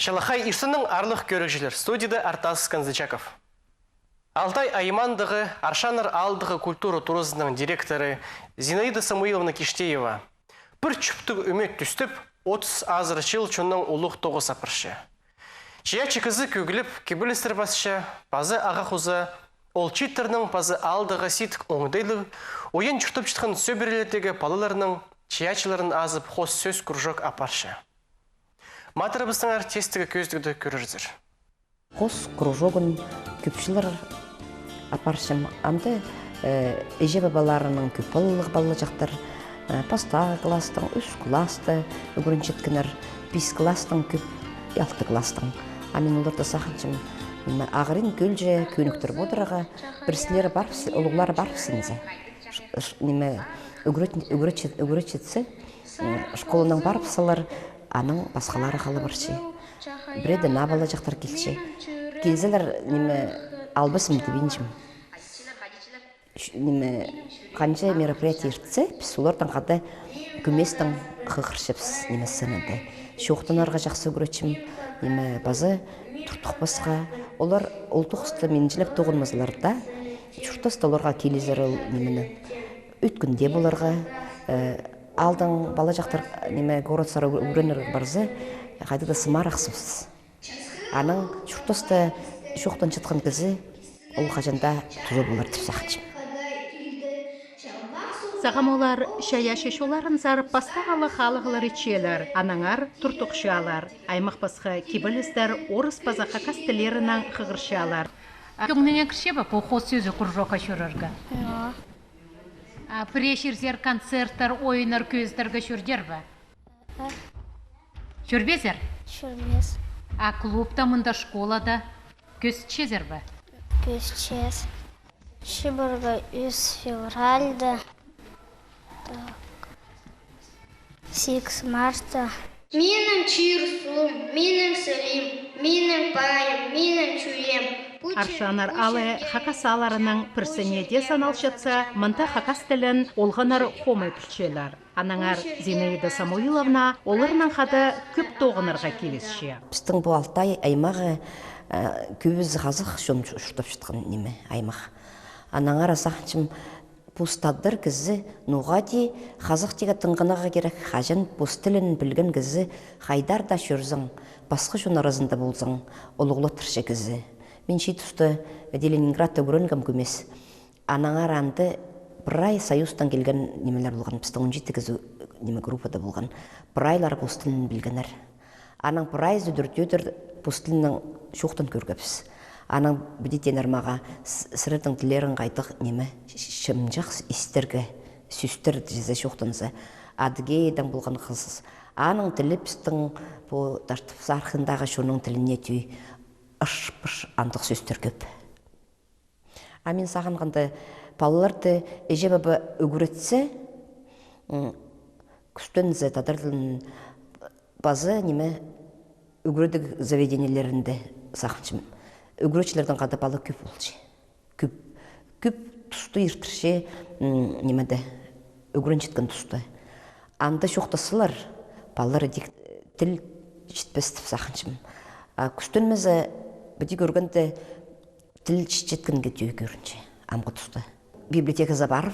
Шалахай ирсінің арлық көрікшілер. Студияда Артас Канзычаков. Алтай Аймандығы Аршаныр алдығы культура туризмның директоры Зинаида Самуиловна Киштеева бір чүптік үмет түстіп, 30 азыр жыл чонның ұлық тоғы сапыршы. Чия чекізі көгіліп, кебілістір басшы, базы аға құзы, ол читтерның базы алдығы ситік оңдайлы, ойын чүртіп жытқан сөбірелердегі балыларының чиячыларын азып қос сөз күржок апаршы. Матырыбыстың артистігі көздігді көрірдір. Қос кружогын көпшілер апаршым. Анды әже бабаларының көп балы жақтар, паста кластың, үш класты, өгіріншеткінер, 5 кластың көп, 6 кластың. Амен оларды сақыншым, ағырын көлже көніктір бодыраға, бірсілері бар, олығылары бар сенізі. Өгіретшетсі, школының бар пысалар, аның басқалары қалы бірші. Біреді набалы жақтар келші. Келзелер албысым дебеншім. Қанша мероприятие ертсе, біз олардан қады көместің қықыршыпс сынады. Шоқтынарға жақсы көретшім, базы тұртық басқа. Олар ұлтықсты меншіліп тоғынмызларда, жүртасты оларға келезері өткінде боларға, алдың бала жақтар город сары өренер барзы, қайдыда сымар ақсымыз. Аның жүртасты шоқтан жатқан кізі, ол қажанда тұзы болар деп сақыншым. Сағамолар шая шешоларын зарып бастағалы қалығылар ечелер, анаңар тұртықшалар, аймақ басқа кебілістер орыс базақа кастелерінің қығыршалар. Көңніңе кіршебі бұл қос сөзі құржоқа шүріргі? Прешерзер, концерттер, ойынар, көздерге шүрдер бі? Шүрбезер? Шүрбез. Клубта мұнда школада көз чезер бі? Көз чез. Шыбырға 3 февральда. 8 марта. Менің чирсум, менің сілім, менің пайым, менің чуем. Аршанар алы хакасаларының пірсінеде саналшытса, мұнда хакас тілін олғанар хомай пүлчелер. Анаңар Зинаида Самуиловна оларының қады көп тоғынырға келесші. Біздің бұл Алтай аймағы көбіз қазық жон ұштап шытқан неме аймақ. Анаңар асақшым пустадыр кізі нуғади қазық теге тыңғынаға керек қажын пуст тілін білген кізі қайдар да шөрзің, басқы жон аразында болзың, олығылы тұршы кізі. Мен шей тұсты Ленинградта көрінгім көмес. Анаңар анды бір ай Союзтан келген немелер болған, біздің 17 кізі неме группада болған. Бір айлар пуст тілін білгенер. Аның бір ай зүдір пуст тілінің шоқтын көргіпсіз. Аның бүдетенер маға сырырдың тілерін қайтық неме шымжақ істерге сүстер жезе шоқтынызы. Адыге едің болған қылсыз. Аның тілі біздің бұл тартып сарқындағы шоның тіліне түй ұш-пұш андық сөстер көп. Амен сағынғанды балаларды әже бабы өгіретсе, күстенізі тадырдың базы неме өгіредік заведенелерінде сақыншым. Өгіретшілердің қады балы көп болшы. Көп тұсты ертірше немеді өгірен жеткен тұсты. Анды шоқтасылар, балалары тіл жетпестіп сақыншым. Күстенмезі бүді көргенде тіл жеткенге түйе көрінше, амғы тұсты. Библиотеказа барып,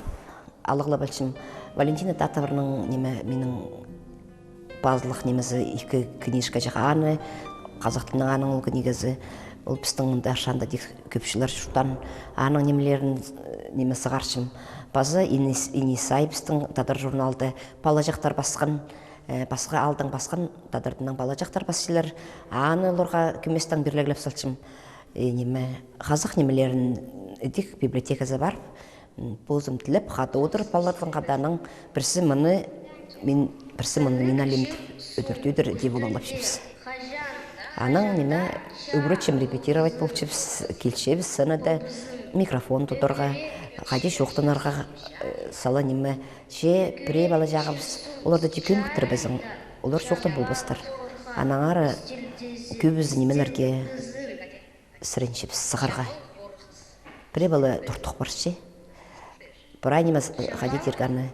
алығыла бәлшім, Валентина Татавырның менің базылық немезі екі книжка жағаны, қазақ тілінің аның ол книгазы, ол біздің мұнда шанда көпшілер жұттан аның немелерін немесі қаршым. Базы Инисай біздің тадар журналды бала жақтар басқан, басқа алдың басқан тадардының бала жақтар басшылар аны оларға көместің бірлегіліп салшым. Қазақ немелерін едік библиотеказа барып, бозым тіліп, қады отырып балалардың қаданың бірсі мұны мен әлемді өдір деп олалап жеміз. Аның неме өгіретшім репетировать болчыбыз, келшебіз сынады микрофон тұтырға, қаде шоқтынарға сала неме же піре бала жағымыз. Оларды текен күттір бізің, олар шоқтын болбастар. Анаңары көбіз немелерге сіреншебіз сығарға. Піре бала тұртық баршы. Бір ай немес қаде терганы.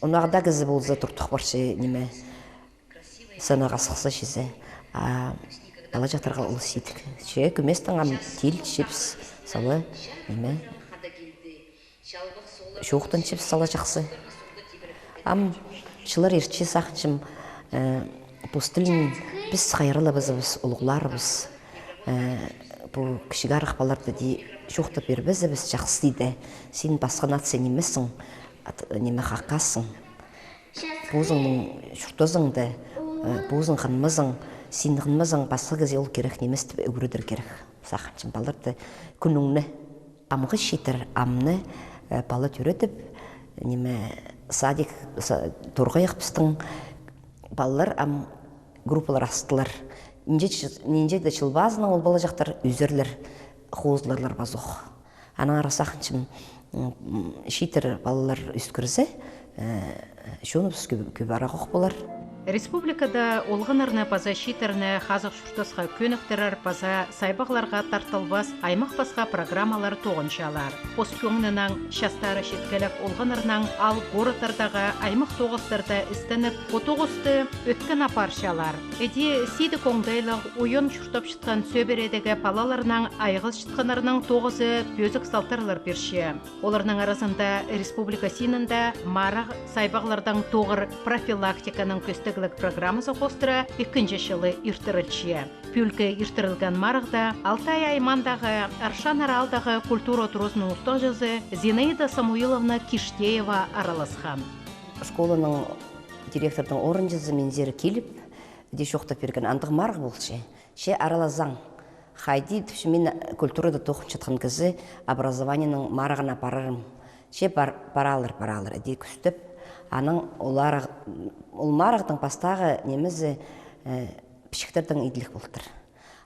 Онағда кізі болзы тұртық баршы неме сынаға сықсы шезе. Бала жақтарға ұлы сейдік. Че көместің ам тел чепс салы неме шоқтан чепс сала жақсы. Ам шылар ерче сақыншым пустылын біз қайрылыбыз, біз ұлғыларыбыз. Бұл кішігі арықпаларды де шоқтап бербіз, біз жақсы дейді. Сен басқан атсы немесің, неме қаққасың. Бұзыңның шұртозыңды, бұзың қанмызың, сен қанмызың басқа көзе ол керек неместі өгірідір керек. Сақыншым баларды күніңні амғы шетір, амны балы төредіп, неме садик торғайық біздің балалар ам группалар астылар. Нинжеде чылбазының ол бала жақтар үзерлер, қоздыларлар базуқ. Аның ара сақыншым шетір балалар үскірізе, шоны біз көбі арақоқ болар. Республикада олғынырны паза шитерні қазық шұртысқа көніктірір паза сайбағларға тартылбас аймақ басқа программалар тоғыншалар. Қос көңінінің шастары шеткелік олғынырның ал ғорытырдағы аймақ тоғыстырды істініп, отоғысты өткен апаршалар. Әде сейді қоңдайлық ойын шұртып шытқан сөбередегі балаларының айғыз шытқанырының тоғызы бөзік салтарлар берші. Оларының арасында республика синінде марақ сайбағлардан тоғыр профилактиканың көстігі программасы қостыра 2-ші жылы иртірілші. Пүлкі иртірілген марықта Алтай аймандағы Аршан аралдағы культура тұрысының ұстық жазы Зинаида Самуиловна Киштеева араласқан. Школаның директордың орын жазы мензері келіп, де шоқтап берген андық марық болшы. Ше аралазаң. Хайди түші мен культурада тоқын жатқан кізі образованияның марығына барарым. Ше баралыр, де күстіп. Аның ол марағдың пастағы немізі пішіктердің еділік болдыр.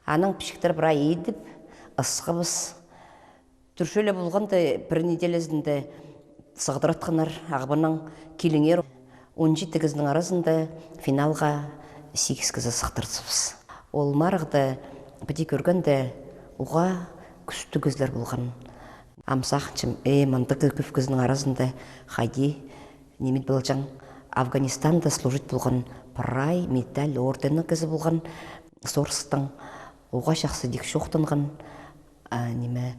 Аның пішіктер бұра едіп, ысқыбыз. Түршөлі болғанды бір неделезінде сығдыратқанар ағыбының келіңер 17 кізінің арасында финалға 8 кізі сықтырсыбыз. Ол марағды біде көргенде ұға күсті кізлер болған. Амсақчым, мандығы көп кізінің арасында хайди немет болжан Афганистанда служит болған прай, медаль, ордені кізі болған сорыстың оға шақсы дек шоқтынған неме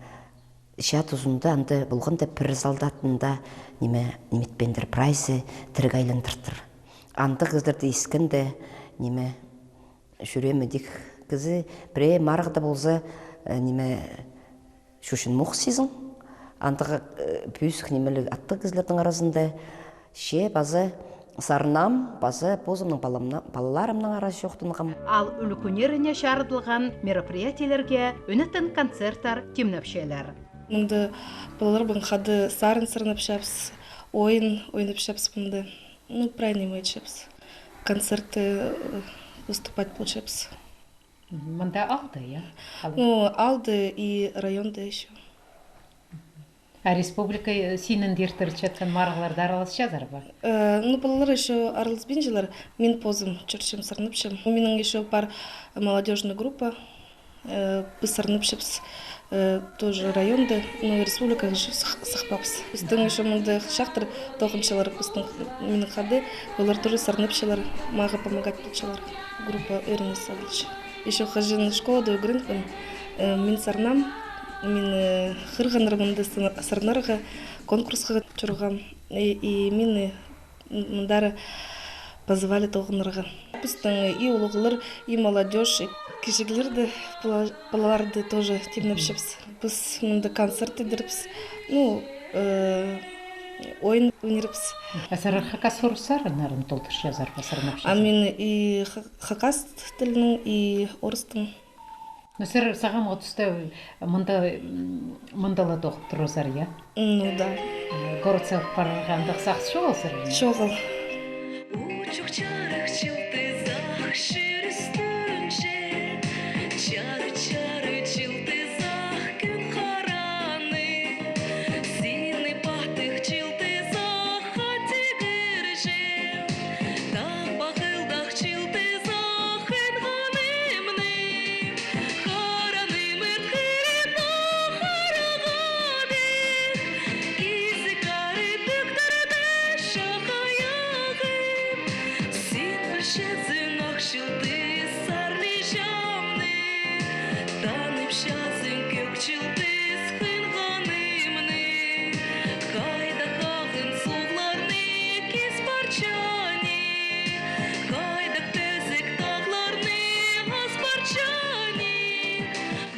шат ұзында анды болғанда пір залдатында неметпендір прайсы тірік айландырдыр. Анды қыздырды ескінді неме жүремі дек кізі біре марғда болса неме шошын мұқ сезің. Андығы пүйісік немелі атты кізлердің арасында ше базы сарнам, базы бозымның балаларымның арасы жоқтынғым. Ал үлкөнеріне шарыдылған мероприятиелерге өнетін концерттар темнөпшелер. Мұнды балалар бұн қады сарын сырынып шапс, ойын ойнып шапс бұнды. Празднимать шапс. Концерты выступать бұл шапс. Мұнда алды, я? Алды и районда еще. А республика синен дертірі чатқан марғыларды араласша зарба? Балалар еще араласпен жылар, мен позым чөршем сарныпшым. Менің еще бар молодежная группа, біз сарныпшыпс, тоже районда, но республика еще сақпапс. Біздің еще мұнды шақтыр тоқыншылар, біздің менің қады, олар тоже сарныпшылар, маға помогать болчылар. Группа өріні садылшы. Еще хожин школада өгірінкін, мен сарнам, мен қырғанырмынды сарнарға конкурсқа жүргам. И мені мұндары позвали тоғынырға. Біздің и олығылар, и молодежь, и кешегілерді, балаларды тоже темнепшіпс. Біз мұнда концерты діріпс, ойын өнеріпс. Әсірі хакас орысар, нарын толтырш язар басарнапшыз? Мен и хакас тілінің, и орыстың. Нөсір сағам ғытысты мұндала тоқып тұрызар, я? Да. Городсақ парғандық сақсы жоғылсыр? Жоғыл.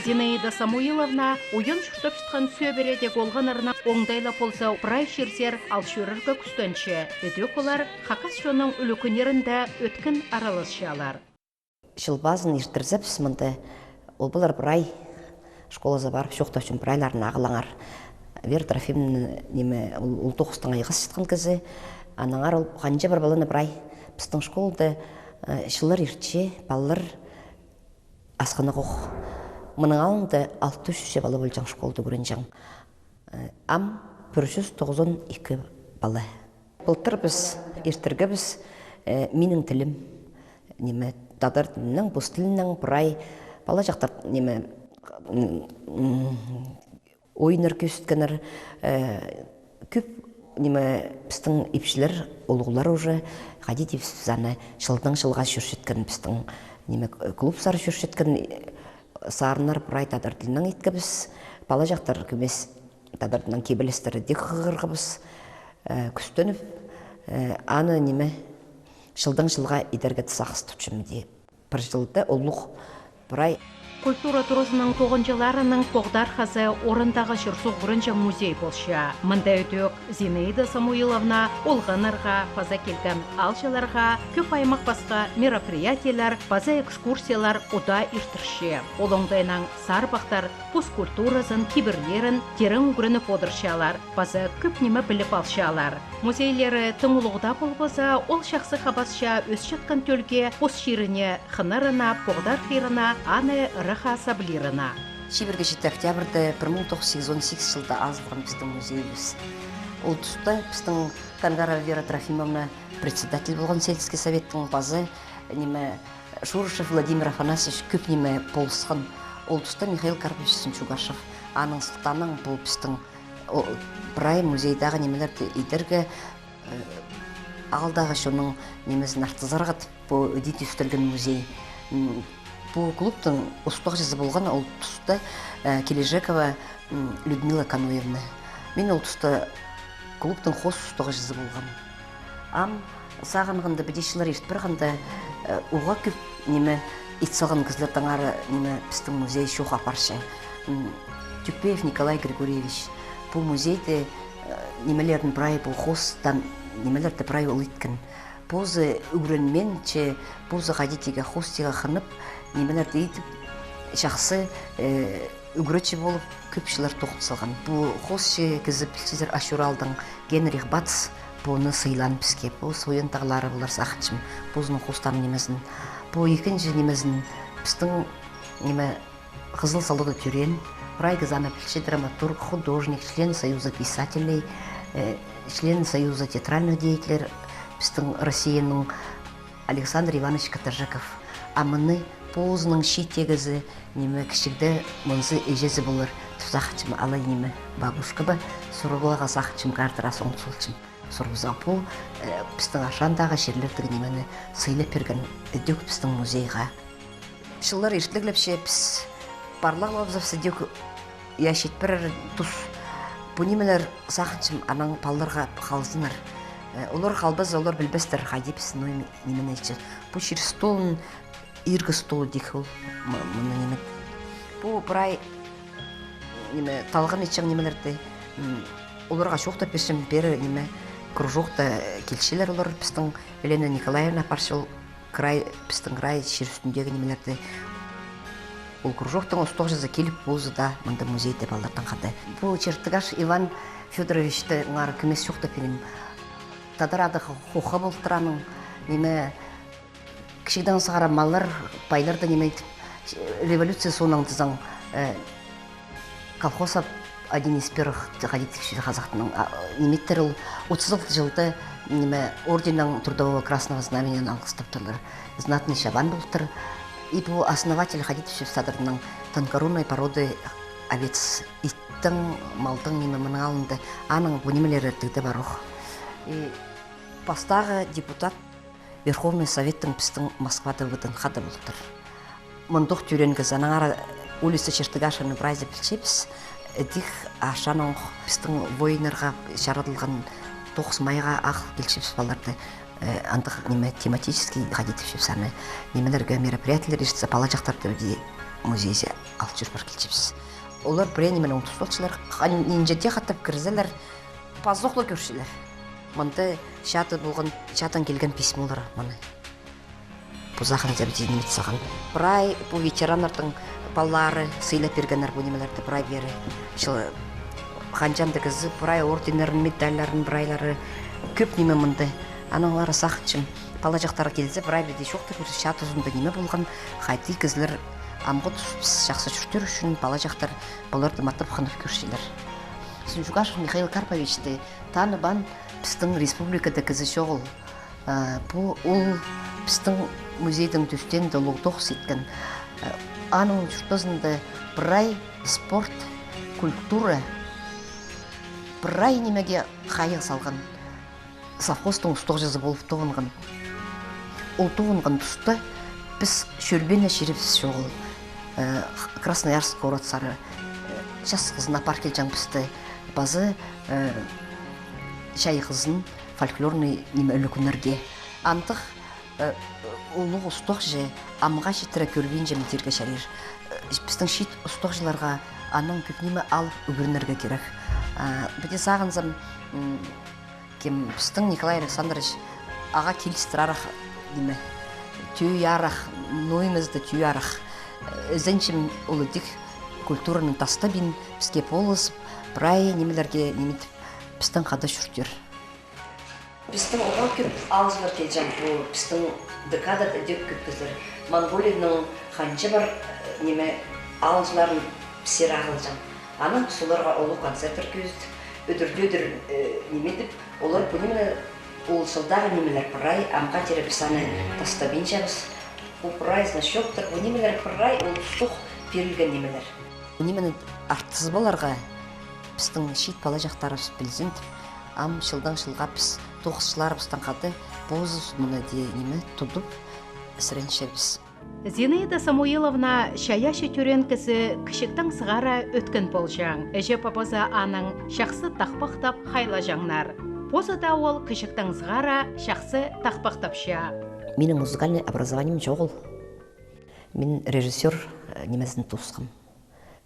Зинаида Самуиловна уйын шүртіп шытқан сөбереде голғанарына оңдайла болса прай шерзер алшөріргі күстөнші. Өдек олар хақас жоның үлікінерінде өткін аралысшалар. Шылбазын ертірзіп, мында ол бұлар прай школаза барып, шоқта үшін прайларын ағылаңар. Вера Трофимовна неме ол 9-тан айғас шытқан кізі, анаңар ол қанжа бар баланы прай. Біздің школда шылар ертше, балалар асқаны қоқ. Мұның алында 600 бала болжан школды көрін жаң. Ам 192 бала. Бұлтыр біз, ертіргі біз, менің тілім, неме тадар тілінің, бұс тілінің бұрай, бала жақтар неме ойыныр көсіткенір, көп неме біздің епшілер, олғылар уже, қадет епсізаны жылдың жылға жүршеткен біздің неме клуб сары жүршеткен сарынар бұрай тадардылынан еткі біз, бала жақтар көмес тадардынан кебелестері дек қығырғы біз күстеніп, аны неме жылдан жылға идерге тысақыз тұтшымыде. Бір жылда олық бұрай Культура турызының тоғынжыларының тоғдар қазы орындағы жүрсу ғырынжа музей болша. Мында өтек Зинаида Самуиловна олғанырға, паза келген алшыларға, көп аймақ басқа мероприятиялар, паза экскурсиялар ода иртірше. Олыңдайнан сарбақтар, посткультуразын, киберлерін, терін ғырыны подыршалар, паза көп немі біліп алшалар. Музейлері тыңылығда болбаза, ол шақсы қабасша өз жатқан төлге пос ширіне, қынырына, поғдар қирына, аны рыха саблирына. 27 октябрьда 1918 жылда азылған біздің музейіміз. Ол тұста біздің Кангара Вера Трофимовна председатель болған сельский советтің базы, неме Шурышев Владимир Афанасьевич көп неме болысқан. Ол тұста Михаил Карпович Сынчугашев, аның сұлтаның бұл біздің Брай музейдағы немелерді идерге алдағы шоның немезін артызарғат бұл өдет үстелген музей. Бұл клубтың ұстық жазы болған ол тұста Кележекова Людмила Кануевна. Мен ол тұста клубтың қос ұстығы жазы болған. Ам сағанғында бедешілер ертбірғанда оға көп неме итсалған кізлердің ары неме біздің музей шоқ апаршы. Тюкпеев Николай Григорьевич. Бұл музейді немелердің бұрай бұл қостан немелерді бұрай ол еткен. Бұзы үгірінмен, бұзы қадетеге қостеге қынып, немелерді етіп, жақсы үгіречі болып көпшілер тоқтысылған. Бұл қосшы кізіп сіздер Ашуралдың Генрих Батс бұны сыйлан бізге. Бұл сойын тағылары бұлар сақытшым. Бұзының қостан немезін. Бұл екінші немезін біздің неме қызыл салуды түрен. Брай Газанович, драматург, художник, член Союза писателей, член Союза театральных деятелей, Россияның Александр Иванович Катаржаков. Амыны позының шитегізі, неме кішігді мұнзы ежезі болыр. Тұзақчым алай неме бабушка ба, сұрғылаға сақчым картыра соңсулчым. Сұрғызақ бұл біздің ашандағы жерлердігі немені сыйлап берген үдек біздің музейға. Шылар ертліглепше біз Барлағы абзапсы дек яшет бір тұс. Бұ немелер сақыншым анаң палларға қалзынар. Олар қалбаз, олар білбестер қадепсін немен айтшы. Бұ шер столын, иргі столы дек ол. Бұ бұрай талған етшің немелерді. Оларға шоқта пешім бері неме кружокта келшелер олар біздің Елена Николаевна паршыл біздің край шер үстіндегі немелерді. Ол кружоктың ұстық жазы келіп болзы да мұнда музейді балдардан қады. Бұл чертігаш Иван Федоровичті ғары көмес жоқты перем. Тадарады қоқа болтыраның неме кішігдің сығара малар, байларды неме революция соның тізің колхоза один из первых ходитевші қазақтының неметтер ол 36 жылды неме орденнің трудового красного знаменен алғыстап тұрлар. Знатный шабан болтыр. И бұл основатель ходитевші садырының тонкорунной породы овец. Иттің, малдың неме мұның алынды. Аның бұл немелері тігді барух. Бастағы депутат Верховный Советтің біздің Москвада бұдың қады болтыр. Мұндық түренгі занаңара улица Чертыгашаны брайзы білшепіз. Дих ашаның біздің воинарға жарадылған 9 майға ақ келшепіз баларды. Андық неме тематический ходитевші саны немелерге мероприятиялер ешітсе пала жақтарды өде музейзе алып жүріп келчебиз. Олар брени менен тусталчылар нинжете хаттап кирзелер, пазокло көршілер. Мында шаты болған, шатан келген письмолар маны. Бузахан жабдин митсаган. Брай бу ветеранлардын баллары сыйлап бергенер бу немелерди брай бери. Ханжамды кызы брай ордендерин, медальдарын, брайлары көп неме мында. Аналары сакчым. Бала жактары келсе брай биде шокты бир шат узунда неме болгон. Хайти кызлар амгы жакшы жүртөр үчүн бала жактар буларды матап ханып көршүлөр. Сунжугашев Михаил Карповичти таныбан биздин республикада кызы шогул. Бу ул биздин музейдин түстен долугдук сеткен. Анын журтузунда брай спорт, культура брай немеге кайы салган. Совхоздун устук жазы болуп тугунган. Ол тугунган тушта биз шөрбене шерифсиз шогул. Красноярск город сары жас кызына апарып келжаң бизди базы жай кызын фольклорный неме өлкөнөргө антык улуг устук же амга шитире көрбейин же митерге шарир биздин шит устук жыларга анын көп неме алып өгүрнөргө керек. Биде сагынсам ким биздин Николай Александрович ага келистирарах неме түйярах ноймызды түйярах зенчим улудик культуранын тастабин бизге полос брай немелерге неметип биздин када жүртөр. Биздин огал көп алжылар келжам бу биздин декадада деп көптөлөр. Монголиянын ханчы бар неме алжыларын писер агылжам. Анын соларга улуу концерт өткөзүп, өдүрдүр неметип, олар бу неме улсылдагы немелер брай амка тераписаны тастабин жабыз. Бу брай значоктор, бу немелер брай улустук берилген немелер. Бу немени артызбаларга биздин шит бала жактарыбыз билсин деп, ам жылдан жылга биз тогузчуларыбыздан каты бозус муна де неме тудуп сиренчебиз. Зинаида Самуиловна шаяшы төренкісі кішіктің сығара өткен болжаң. Әже папаза аның шақсы тақпақтап хайла жаңнар. Позада ол кішіктің сығара шақсы тақпақтапша. Менің музыкальный образованием жоғыл. Мен режиссер немесін тусқым.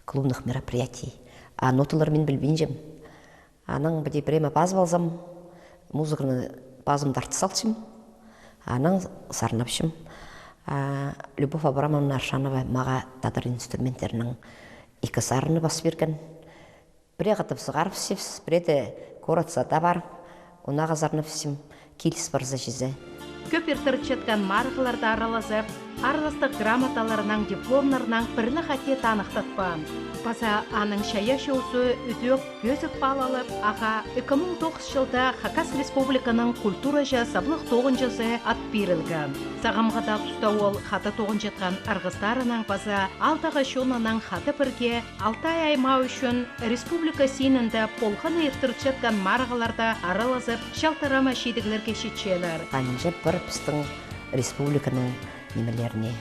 Клубных мероприятий. А ноталар мен білбейнжем. Аның біде біреме баз балзам, музыканы базым дарты салчым. Аның сарнапшым. Любовь Абрамовна Аршанова маға тадыр инструменттерінің екі сарыны бас берген. Біре қатып сығарып сепсіз, біреде коратсада барып, онаға зарнып сем келіс барза жезе. Көп ертіріп жеткен марғыларды аралазып, араластық грамоталарынан дипломларынан бірлі қате танықтатпан. База аның шая шоусы үдек көзік балалып, аға 2009 жылда Хакас Республиканың культура жа саблық 9 жазы ат берілген. Сағамғада тұста ол хаты 9 жеткен арғыстарының база алдағы шонының хаты бірге 6 ай айма үшін республика сенінде полған ертіріп жеткен марғыларды аралазып, шалтарама шедігілерге шетшелер. Анжа бір біздің республиканың немелеріне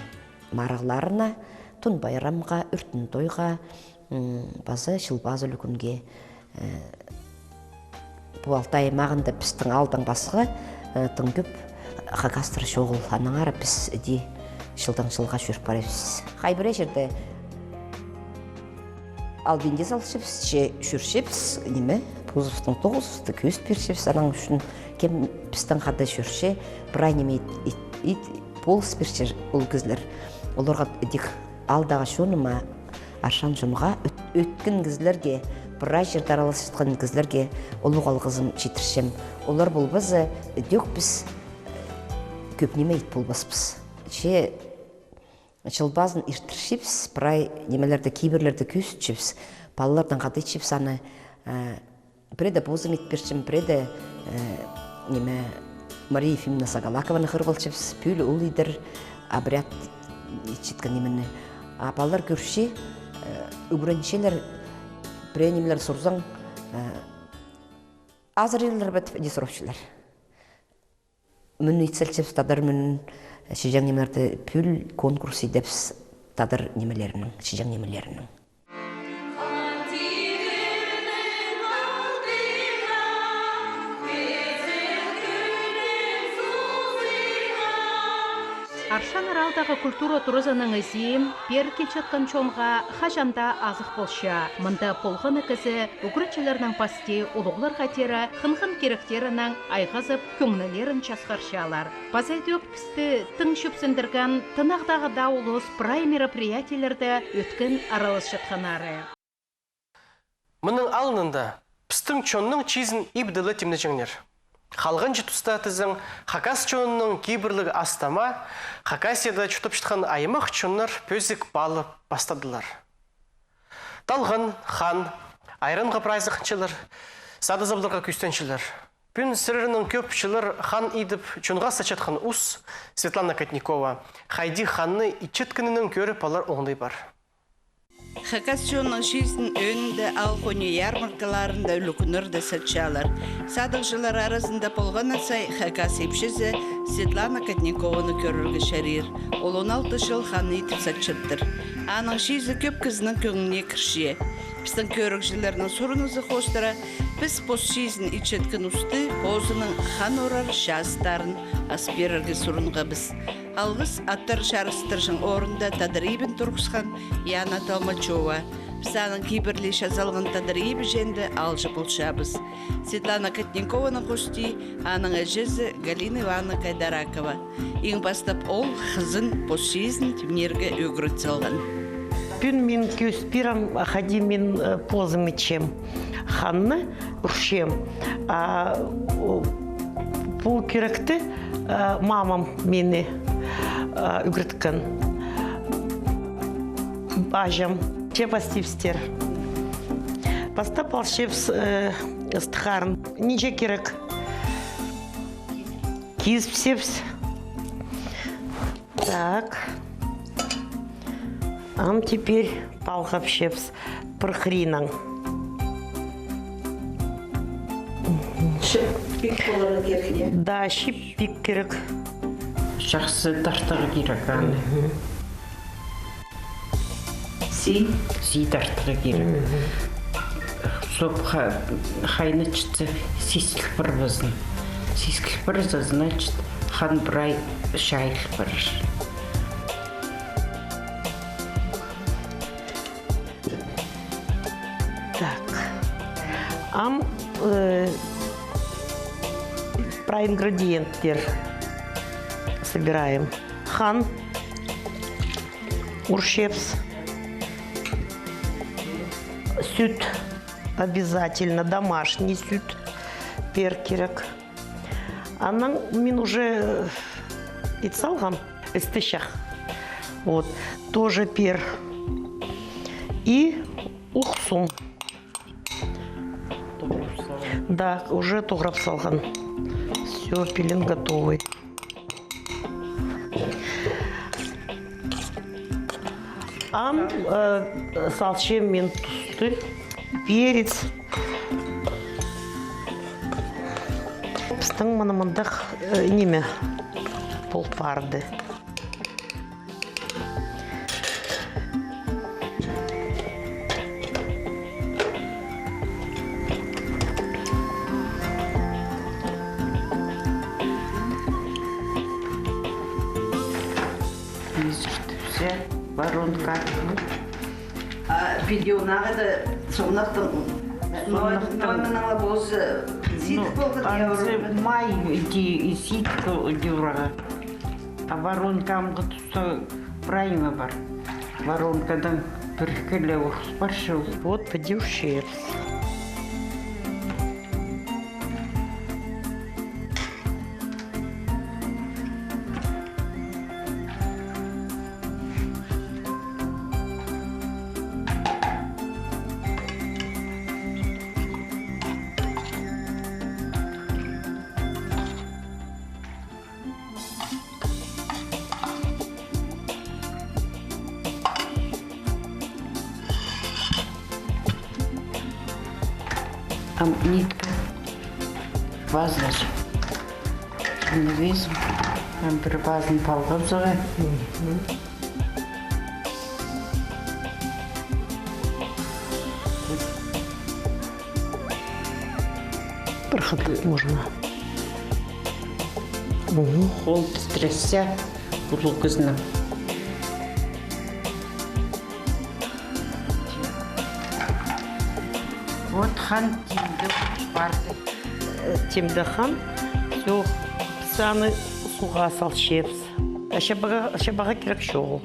марғыларына Тун байрамға, үртін тойға, базы шылбазы үлкінге бұл алтай мағында біздің алдың басыға тың көп қағастыр шоғыл. Анаңары біз әде жылдан жылға жүріп барайыз. Қай бірі жерде албенде салшыбыз, жүршепіз, неме, Пузовтың 9-ті көз бершепіз, анаң үшін кем біздің қада жүрше, бірай неме полыс бершер ол кізлер. Оларға әдек алдағы шоныма Аршан жонға өткен кізлерге, бірай жерді араласытқан кізлерге олуғ алғызым жетіршем. Олар бұл бізі дөк біз көп неме ет бұл баспыз. Жылбазын ертіршепіз, бірай немелерді кейбірлерді көз түшепіз, балалардан қады етшепіз аны біреде бозым етпершім, біреде неме Мария Ефимовна Сагалакованы қырғылшепіз, пөлі ол едір абряд етшеткен немені. Балалар көрші, үгіреншелер, біренемелер сұрзаң, азыр елілер бәтіп әде сұропшылар. Мүн етселчепс тадар мүн шежең немелерді пүл конкурс едепс тадар немелерінің, шежең немелерінің. Аршан аралдағы культура турызының ізем, пер келчеткен чонға хажанда азық болша. Мында полғын кізі үгірчілерінің пасте ұлығылар қатері қынғын керектерінің айғазып көңнелерін часқаршалар. Пазайдөк пісті тың шөпсіндірген тынағдағы даулыз прай мероприятиелерді өткен аралыс жатқанары. Мұның алынында пістің чонның чизін ибділі темді жеңнер. Халғын жетуста тізің Хакас чонының кейбірлігі астама, Хакасияда чүтіп шытқан аймақ чоннар пөзік балы бастадылар. Талғын, хан, айрынға прайзықыншылар, садызабларға күстеншілер. Пүн сірірінің көпшілер хан идіп чонға сачатқан ұс Светлана Катникова, Хайди ханны ичеткінінің көріп алар оңдай бар. Хакас чонның жизнь önünde алқоне ярмаркаларында үлікінірді сәтшалар. Садықшылар арасында болған асай Хакас епшізі Светлана Катникованы көріргі шәрер. Ол 16 жыл ханы етіп сәтшіттір. Аның жизі көп кізінің көңіне кіршие. Біздің көрікшілерінің сұрынызы қостыра, біз пос жизнь ичеткін ұсты позының хан орар шастарын асперіргі сұрынға біз. Алғыз аттар шарыстыршың орында тадырибін тұрғысқан Яна Толмачова. Біздің кейбірлі шазалғын тадырибі женді алжы бұлшабыз. Светлана Катникованың қости, аның әжізі Галина Ивановна Кайдаракова. Ең бастап ол қызын пос жизнь темнерге өгірі салған. Пүн мен көспирам, хади мен позым ичем. Ханны ұршем. Бұл керекті мамам мені үгірткен. Ажам. Че бастивстер. Бастап алшевс стхарн. Ниче керек. Кизпсевс. Так. Ам теперь палхапшевс прохринан. Шиппик болары керек. Да, шиппик керек. Жақсы тартығы керек аны. Си тартығы керек. Соп хайны чытсы сискіл бір бізін. Сискіл бір, значит, хан брай шайыл бір. Ам про ингредиенты собираем. Хан, уршевс, süt обязательно, домашний süt, перкерек. Анан мен уже итсалгам истишах. Вот, тоже пер. И ухсум. Да, уже туграп салган. Все, пилин готовый. Ам салчем мен тусты, перец. Біздің мұнымындық неме полпарды. Воронка. Видеонаға да сонақтың нойманыңа бозы ситік болғыр. Май ситік деураға. А воронкамғы тұста прайма бар. Воронкадан бір келі ұрыс бар шыл. Вот подевшие. Там нитка, вазлар. Не везу. Там бір вазын палғап зоға. Проходить можно. Холд стрясся, Улукызна. Вот хан тимді барды. Тимдахан, все, саны суға сал шепс. Шабаға керек шоғыл.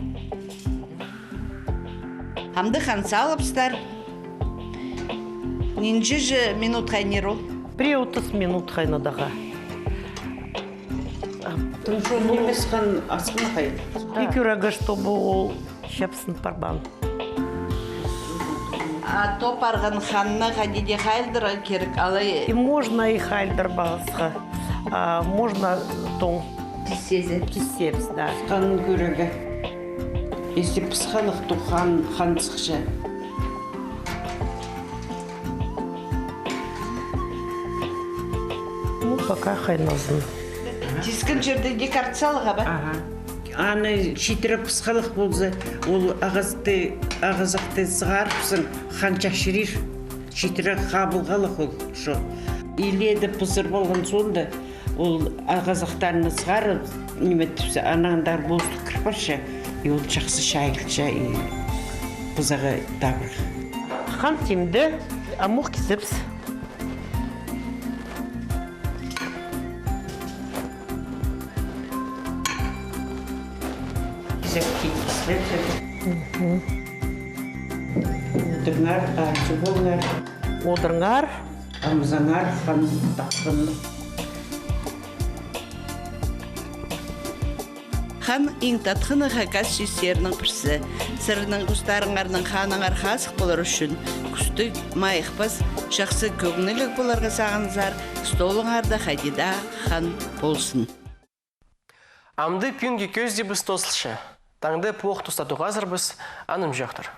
Хамды хан салыпстар. Нинжі же минут хайнерол. 30 минут хайнадаға. Тұншон емес хан асқын қай. Икюрага, чтобы ол шепсін парбан. А то парған ханна хадиде хайлдыра керек алай. И можно и хальдер бағысқа. Можно тон тисепс, да. Хан көрігі. Есі пысқалық тұқан хан сықша. Ну, пока хайназын. Тискін жерде декарцалыға ба? Аны шетірі пысқалық болса, ол ағызақты сығарыпсың, хан чақшырыр. Шетірі қабылғалық ол шо. Иледі пысыр болған сонда, ол ағызақтарыны сығарып, неметіпсі, анаңдар болсы кірпарша, ол жақсы шайылша, бұзаға дабыр. Хан тимді, амуқ кесепс. Одырңар, арчыболңар, Одырңар, амзаңар, хан тақпын. Хан ең татқыны хакас жестерінің бірсі. Сырының құстарыңардың ханыңар қасық болар үшін. Күстік, майықпас, жақсы көгінілік боларға сағынызар, столыңарда хадида хан болсын. Амды пюнги көзде біз тосылшы. Таңды пуық тұстату ғазыр біз, аным жоқтыр.